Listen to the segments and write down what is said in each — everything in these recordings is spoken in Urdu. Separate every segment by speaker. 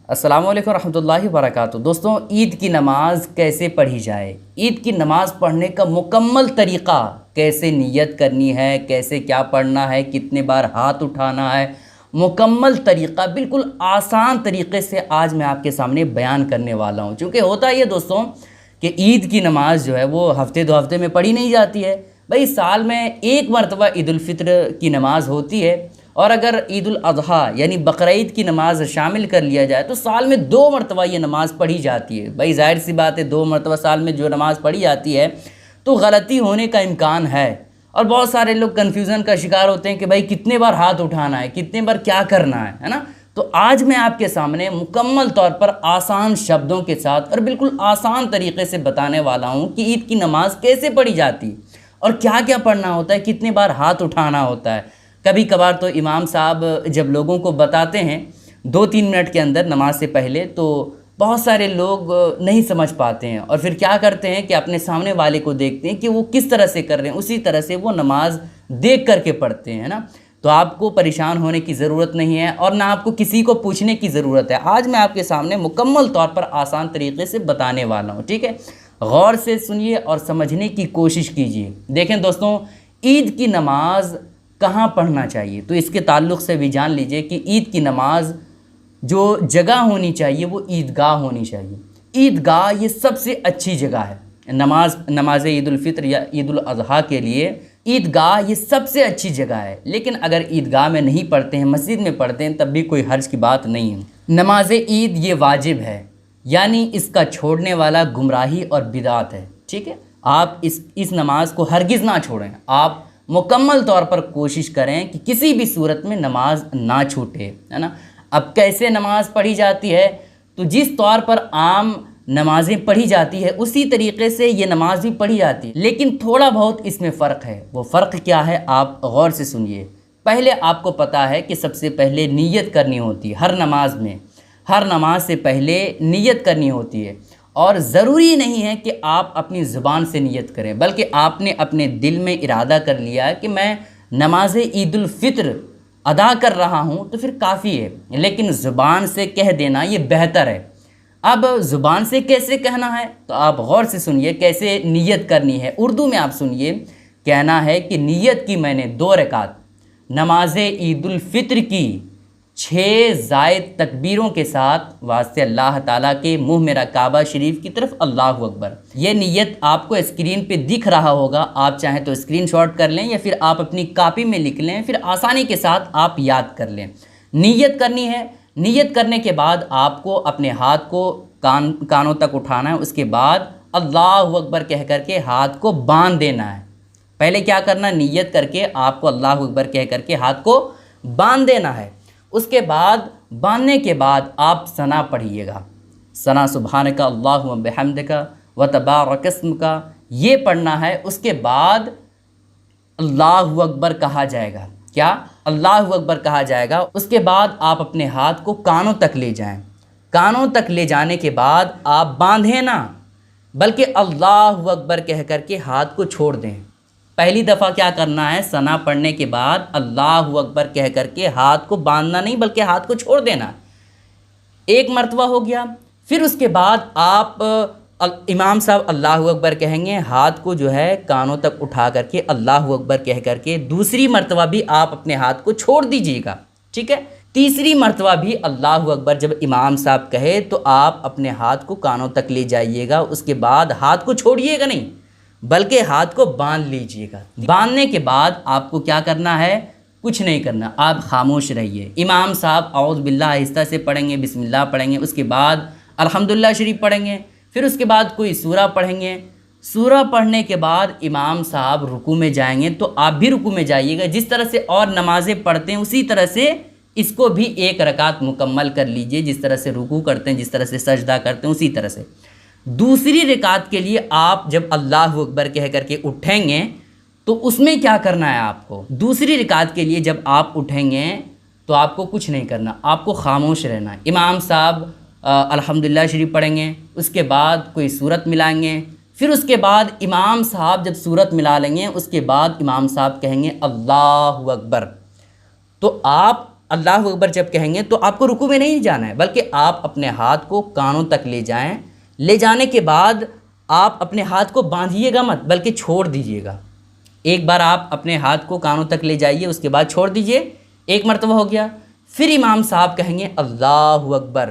Speaker 1: السلام علیکم ورحمۃ اللہ وبرکاتہ۔ دوستوں، عید کی نماز کیسے پڑھی جائے؟ عید کی نماز پڑھنے کا مکمل طریقہ، کیسے نیت کرنی ہے، کیسے کیا پڑھنا ہے، کتنے بار ہاتھ اٹھانا ہے، مکمل طریقہ بالکل آسان طریقے سے آج میں آپ کے سامنے بیان کرنے والا ہوں۔ چونکہ ہوتا یہ دوستوں کہ عید کی نماز جو ہے وہ ہفتے دو ہفتے میں پڑھی نہیں جاتی ہے۔ بھئی سال میں ایک مرتبہ عید الفطر کی نماز ہوتی ہے، اور اگر عید الاضحیٰ یعنی بقرعید کی نماز شامل کر لیا جائے تو سال میں 2 مرتبہ یہ نماز پڑھی جاتی ہے۔ بھئی ظاہر سی بات ہے، 2 مرتبہ سال میں جو نماز پڑھی جاتی ہے تو غلطی ہونے کا امکان ہے، اور بہت سارے لوگ کنفیوژن کا شکار ہوتے ہیں کہ بھئی کتنے بار ہاتھ اٹھانا ہے، کتنے بار کیا کرنا ہے نا؟ تو آج میں آپ کے سامنے مکمل طور پر آسان شبدوں کے ساتھ اور بالکل آسان طریقے سے بتانے والا ہوں کہ عید کی نماز کیسے پڑھی جاتی ہے اور کیا کیا پڑھنا ہوتا ہے، کتنے بار ہاتھ اٹھانا ہوتا ہے۔ کبھی کبھار تو امام صاحب جب لوگوں کو بتاتے ہیں 2-3 منٹ کے اندر نماز سے پہلے، تو بہت سارے لوگ نہیں سمجھ پاتے ہیں، اور پھر کیا کرتے ہیں کہ اپنے سامنے والے کو دیکھتے ہیں کہ وہ کس طرح سے کر رہے ہیں، اسی طرح سے وہ نماز دیکھ کر کے پڑھتے ہیں نا۔ تو آپ کو پریشان ہونے کی ضرورت نہیں ہے، اور نہ آپ کو کسی کو پوچھنے کی ضرورت ہے۔ آج میں آپ کے سامنے مکمل طور پر آسان طریقے سے بتانے والا ہوں، ٹھیک ہے؟ غور سے سنیے اور سمجھنے کی کوشش کیجیے۔ دیکھیں دوستوں، عید کی نماز کہاں پڑھنا چاہیے، تو اس کے تعلق سے بھی جان لیجئے کہ عید کی نماز جو جگہ ہونی چاہیے وہ عیدگاہ ہونی چاہیے۔ عیدگاہ یہ سب سے اچھی جگہ ہے۔ نماز عید الفطر یا عید الاضحیٰ کے لیے عیدگاہ یہ سب سے اچھی جگہ ہے، لیکن اگر عیدگاہ میں نہیں پڑھتے ہیں، مسجد میں پڑھتے ہیں، تب بھی کوئی حرج کی بات نہیں ہے۔ نماز عید یہ واجب ہے، یعنی اس کا چھوڑنے والا گمراہی اور بدعت ہے، ٹھیک ہے؟ آپ اس نماز کو ہرگز نہ چھوڑیں۔ آپ مکمل طور پر کوشش کریں کہ کسی بھی صورت میں نماز نہ چھوٹے، ہے نا؟ اب کیسے نماز پڑھی جاتی ہے؟ تو جس طور پر عام نمازیں پڑھی جاتی ہے اسی طریقے سے یہ نماز بھی پڑھی جاتی ہے، لیکن تھوڑا بہت اس میں فرق ہے۔ وہ فرق کیا ہے، آپ غور سے سنیے۔ پہلے آپ کو پتہ ہے کہ سب سے پہلے نیت کرنی ہوتی ہے۔ ہر نماز سے پہلے نیت کرنی ہوتی ہے، اور ضروری نہیں ہے کہ آپ اپنی زبان سے نیت کریں، بلکہ آپ نے اپنے دل میں ارادہ کر لیا کہ میں نماز عید الفطر ادا کر رہا ہوں تو پھر کافی ہے، لیکن زبان سے کہہ دینا یہ بہتر ہے۔ اب زبان سے کیسے کہنا ہے، تو آپ غور سے سنیے کیسے نیت کرنی ہے۔ اردو میں آپ سنیے، کہنا ہے کہ نیت کی میں نے 2 رکعت نماز عید الفطر کی 6 زائد تکبیروں کے ساتھ واسطے اللہ تعالیٰ کے منہ میرا کعبہ شریف کی طرف، اللہ اکبر۔ یہ نیت آپ کو اسکرین پہ دکھ رہا ہوگا، آپ چاہیں تو اسکرین شاٹ کر لیں یا پھر آپ اپنی کاپی میں لکھ لیں، پھر آسانی کے ساتھ آپ یاد کر لیں۔ نیت کرنی ہے۔ نیت کرنے کے بعد آپ کو اپنے ہاتھ کو کانوں تک اٹھانا ہے، اس کے بعد اللہ اکبر کہہ کر کے ہاتھ کو باندھ دینا ہے۔ پہلے کیا کرنا، نیت کر کے آپ کو اللہ اکبر کہہ کر کے ہاتھ کو باندھ دینا ہے۔ اس کے بعد باندھنے کے بعد آپ ثنا پڑھیے گا، ثنا سبحانک اللہم وبحمدک وتبارک اسمک، یہ پڑھنا ہے۔ اس کے بعد اللہ اکبر کہا جائے گا۔ کیا؟ اللہ اکبر کہا جائے گا۔ اس کے بعد آپ اپنے ہاتھ کو کانوں تک لے جائیں۔ کانوں تک لے جانے کے بعد آپ باندھیں نہ، بلکہ اللہ اکبر کہہ کر کے ہاتھ کو چھوڑ دیں۔ پہلی دفعہ کیا کرنا ہے، ثنا پڑھنے کے بعد اللہ اکبر کہہ کر کے ہاتھ کو باندھنا نہیں بلکہ ہاتھ کو چھوڑ دینا۔ 1 مرتبہ ہو گیا۔ پھر اس کے بعد آپ امام صاحب اللہ اکبر کہیں گے، ہاتھ کو جو ہے کانوں تک اٹھا کر کے اللہ اکبر کہہ کر کے دوسری مرتبہ بھی آپ اپنے ہاتھ کو چھوڑ دیجیے گا، ٹھیک ہے؟ تیسری مرتبہ بھی اللہ اکبر جب امام صاحب کہے تو آپ اپنے ہاتھ کو کانوں تک لے جائیے گا۔ اس کے بعد ہاتھ کو چھوڑیے گا نہیں بلکہ ہاتھ کو باندھ لیجیے گا۔ باندھنے کے بعد آپ کو کیا کرنا ہے، کچھ نہیں کرنا، آپ خاموش رہیے۔ امام صاحب اعوذ باللہ آہستہ سے پڑھیں گے، بسم اللہ پڑھیں گے، اس کے بعد الحمدللہ شریف پڑھیں گے، پھر اس کے بعد کوئی سورہ پڑھیں گے۔ سورہ پڑھنے کے بعد امام صاحب رکوع میں جائیں گے تو آپ بھی رکوع میں جائیے گا۔ جس طرح سے اور نمازیں پڑھتے ہیں اسی طرح سے اس کو بھی 1 رکعت مکمل کر لیجئے، جس طرح سے رکوع کرتے ہیں، جس طرح سے سجدہ کرتے ہیں اسی طرح سے۔ دوسری رکعت کے لیے آپ جب اللہ اکبر کہہ کر کے اٹھیں گے تو اس میں کیا کرنا ہے آپ کو، دوسری رکعت کے لیے جب آپ اٹھیں گے تو آپ کو کچھ نہیں کرنا، آپ کو خاموش رہنا ہے۔ امام صاحب الحمدللہ شریف پڑھیں گے، اس کے بعد کوئی سورت ملائیں گے، پھر اس کے بعد امام صاحب جب سورت ملا لیں گے اس کے بعد امام صاحب کہیں گے اللہ اکبر، تو آپ اللہ اکبر جب کہیں گے تو آپ کو رکوع میں نہیں جانا ہے، بلکہ آپ اپنے ہاتھ کو کانوں تک لے جائیں، لے جانے کے بعد آپ اپنے ہاتھ کو باندھیے گا مت بلکہ چھوڑ دیجیے گا۔ ایک بار آپ اپنے ہاتھ کو کانوں تک لے جائیے، اس کے بعد چھوڑ دیجیے، ایک مرتبہ ہو گیا۔ پھر امام صاحب کہیں گے اللہ اکبر،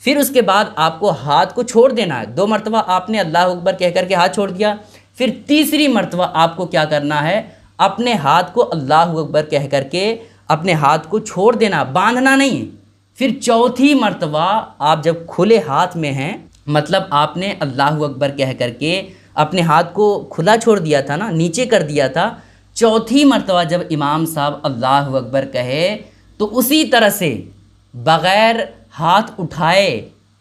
Speaker 1: پھر اس کے بعد آپ کو ہاتھ کو چھوڑ دینا ہے۔ 2 مرتبہ آپ نے اللہ اکبر کہہ کر کے ہاتھ چھوڑ دیا، پھر تیسری مرتبہ آپ کو کیا کرنا ہے، اپنے ہاتھ کو اللہ اکبر کہہ کر کے اپنے ہاتھ کو چھوڑ دینا، باندھنا نہیں۔ پھر چوتھی مرتبہ آپ جب کھلے ہاتھ میں ہیں، مطلب آپ نے اللہ اکبر کہہ کر کے اپنے ہاتھ کو کھلا چھوڑ دیا تھا نا، نیچے کر دیا تھا، چوتھی مرتبہ جب امام صاحب اللہ اکبر کہے تو اسی طرح سے بغیر ہاتھ اٹھائے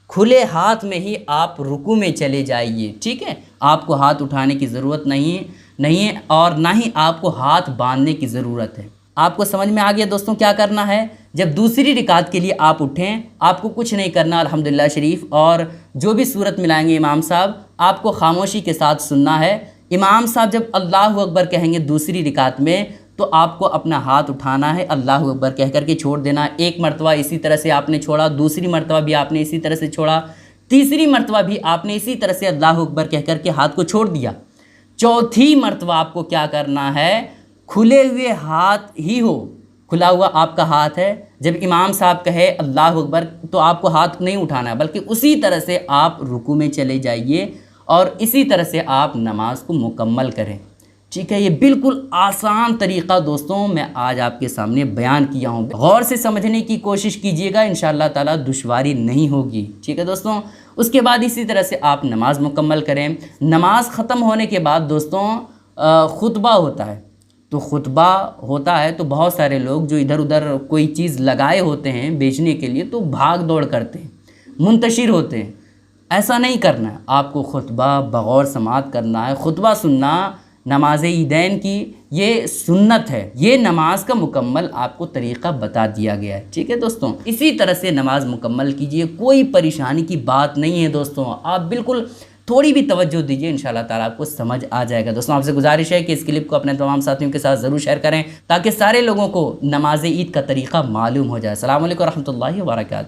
Speaker 1: کھلے ہاتھ میں ہی آپ رکوع میں چلے جائیے، ٹھیک ہے؟ آپ کو ہاتھ اٹھانے کی ضرورت نہیں ہے اور نہ ہی آپ کو ہاتھ باندھنے کی ضرورت ہے۔ آپ کو سمجھ میں آ گیا دوستوں کیا کرنا ہے؟ جب دوسری رکعت کے لیے آپ اٹھیں، آپ کو کچھ نہیں کرنا، الحمدللہ شریف اور جو بھی صورت ملائیں گے امام صاحب، آپ کو خاموشی کے ساتھ سننا ہے۔ امام صاحب جب اللہ اکبر کہیں گے دوسری رکعت میں تو آپ کو اپنا ہاتھ اٹھانا ہے، اللہ اکبر کہہ کر کے چھوڑ دینا۔ ایک مرتبہ اسی طرح سے آپ نے چھوڑا، دوسری مرتبہ بھی آپ نے اسی طرح سے چھوڑا، تیسری مرتبہ بھی آپ نے اسی طرح سے اللہ اکبر کہہ کر کے ہاتھ کو چھوڑ دیا۔ چوتھی مرتبہ آپ کو کیا کرنا ہے، کھلے ہوئے ہاتھ ہی ہو، کھلا ہوا آپ کا ہاتھ ہے، جب امام صاحب کہے اللہ اکبر تو آپ کو ہاتھ نہیں اٹھانا ہے بلکہ اسی طرح سے آپ رکوع میں چلے جائیے اور اسی طرح سے آپ نماز کو مکمل کریں، ٹھیک ہے؟ یہ بالکل آسان طریقہ دوستوں میں آج آپ کے سامنے بیان کیا ہوں، غور سے سمجھنے کی کوشش کیجئے گا، انشاءاللہ تعالی دشواری نہیں ہوگی، ٹھیک ہے دوستوں؟ اس کے بعد اسی طرح سے آپ نماز مکمل کریں۔ نماز ختم ہونے کے بعد دوستوں خطبہ ہوتا ہے، تو خطبہ ہوتا ہے تو بہت سارے لوگ جو ادھر ادھر کوئی چیز لگائے ہوتے ہیں بیچنے کے لیے تو بھاگ دوڑ کرتے ہیں، منتشر ہوتے ہیں۔ ایسا نہیں کرنا ہے، آپ کو خطبہ بغور سماعت کرنا ہے۔ خطبہ سننا نماز عیدین کی یہ سنت ہے، یہ نماز کا مکمل آپ کو طریقہ بتا دیا گیا ہے، ٹھیک ہے دوستوں؟ اسی طرح سے نماز مکمل کیجئے، کوئی پریشانی کی بات نہیں ہے دوستوں، آپ بالکل تھوڑی بھی توجہ دیجئے، انشاءاللہ تعالیٰ آپ کو سمجھ آ جائے گا۔ دوستوں آپ سے گزارش ہے کہ اس کلپ کو اپنے تمام ساتھیوں کے ساتھ ضرور شیئر کریں تاکہ سارے لوگوں کو نماز عید کا طریقہ معلوم ہو جائے۔ السلام علیکم ورحمۃ اللہ وبرکاتہ۔